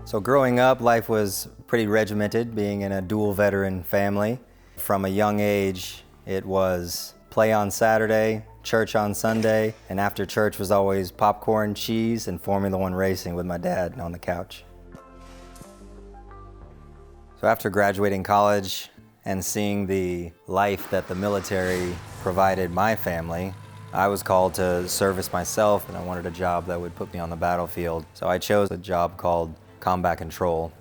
So growing up, life was pretty regimented, being in a dual veteran family. From a young age, it was play on Saturday, church on Sunday, and after church was always popcorn, cheese, and Formula One racing with my dad on the couch. So after graduating college and seeing the life that the military provided my family, I was called to service myself, and I wanted a job that would put me on the battlefield. So I chose a job called combat control.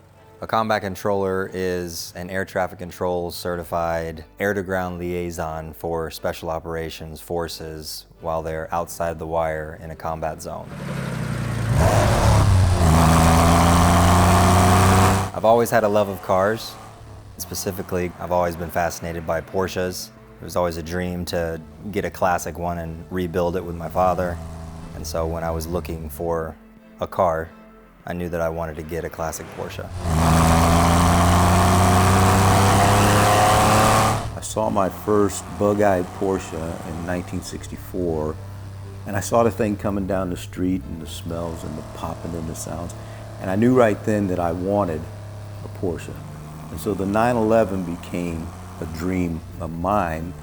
A combat controller is an air traffic control certified air-to-ground liaison for special operations forces while they're outside the wire in a combat zone. I've always had a love of cars. Specifically, I've always been fascinated by Porsches. It was always a dream to get a classic one and rebuild it with my father. And so when I was looking for a car, I knew that I wanted to get a classic Porsche. I saw my first bug-eyed Porsche in 1964, and I saw the thing coming down the street and the smells and the popping and the sounds, and I knew right then that I wanted a Porsche. And so the 911 became a dream of mine,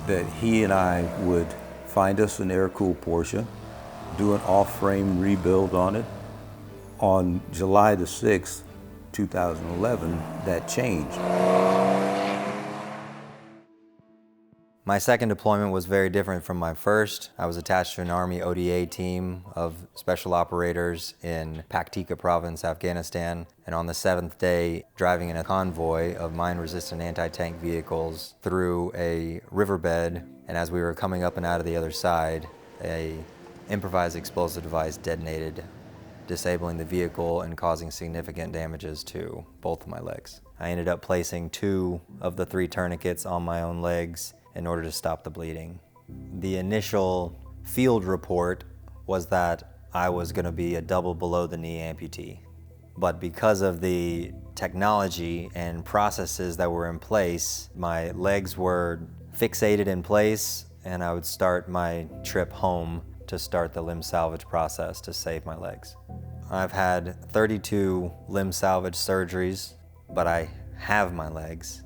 that he and I would find us an air-cooled Porsche, do an off-frame rebuild on it. On July the 6th, 2011, that changed. My second deployment was very different from my first. I was attached to an Army ODA team of special operators in Paktika province, Afghanistan. And on the 7th day, driving in a convoy of mine-resistant anti-tank vehicles through a riverbed. And as we were coming up and out of the other side, an improvised explosive device detonated, disabling the vehicle and causing significant damages to both of my legs. I ended up placing 2 of the 3 tourniquets on my own legs in order to stop the bleeding. The initial field report was that I was going to be a double below the knee amputee. But because of the technology and processes that were in place, my legs were fixated in place, and I would start my trip home to start the limb salvage process to save my legs. I've had 32 limb salvage surgeries, but I have my legs.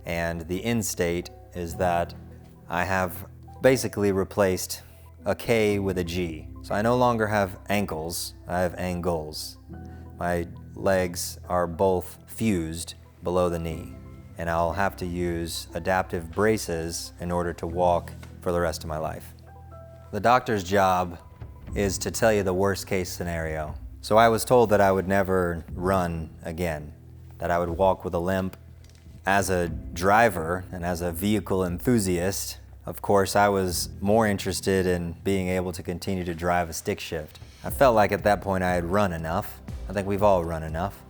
And the end state is that I have basically replaced a K with a G. So I no longer have ankles, I have angles. My legs are both fused below the knee, and I'll have to use adaptive braces in order to walk for the rest of my life. The doctor's job is to tell you the worst case scenario. So I was told that I would never run again, that I would walk with a limp. As a driver and as a vehicle enthusiast, of course, I was more interested in being able to continue to drive a stick shift. I felt like at that point I had run enough. I think we've all run enough.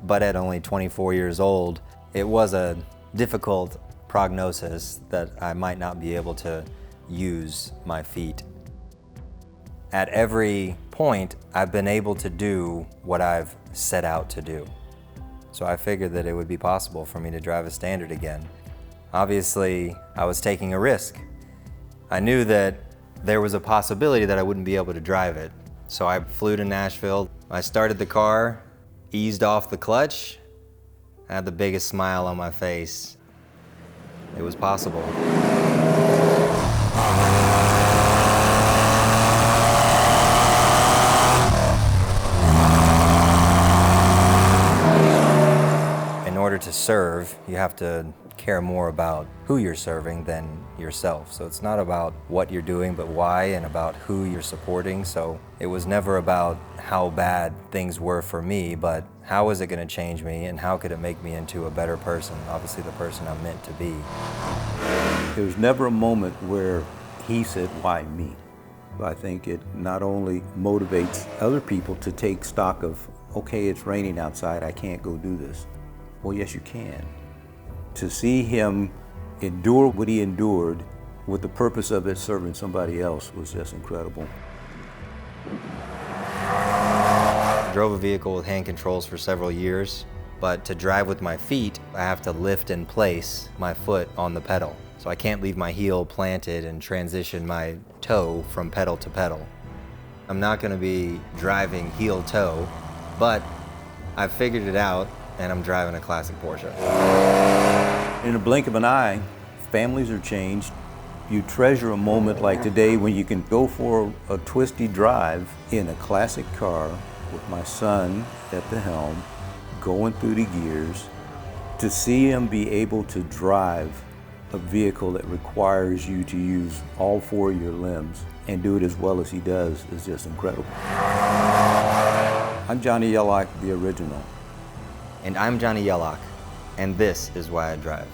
But at only 24 years old, it was a difficult prognosis that I might not be able to use my feet. At every point, I've been able to do what I've set out to do. So I figured that it would be possible for me to drive a Standard again. Obviously, I was taking a risk. I knew that there was a possibility that I wouldn't be able to drive it. So I flew to Nashville. I started the car, eased off the clutch. I had the biggest smile on my face. It was possible. In order to serve, you have to care more about who you're serving than yourself. So it's not about what you're doing, but why, and about who you're supporting. So it was never about how bad things were for me, but how is it going to change me, and how could it make me into a better person, obviously the person I'm meant to be. There was never a moment where he said, why me? I think it not only motivates other people to take stock of, okay, it's raining outside, I can't go do this. Well, yes, you can. To see him endure what he endured with the purpose of it serving somebody else was just incredible. I drove a vehicle with hand controls for several years, but to drive with my feet, I have to lift and place my foot on the pedal. So I can't leave my heel planted and transition my toe from pedal to pedal. I'm not going to be driving heel toe, but I figured it out, and I'm driving a classic Porsche. In a blink of an eye, families are changed. You treasure a moment like today when you can go for a twisty drive in a classic car with my son at the helm, going through the gears. To see him be able to drive a vehicle that requires you to use all four of your limbs and do it as well as he does is just incredible. I'm Johnnie Yellock, the original. And I'm Johnnie Yellock, and this is why I drive.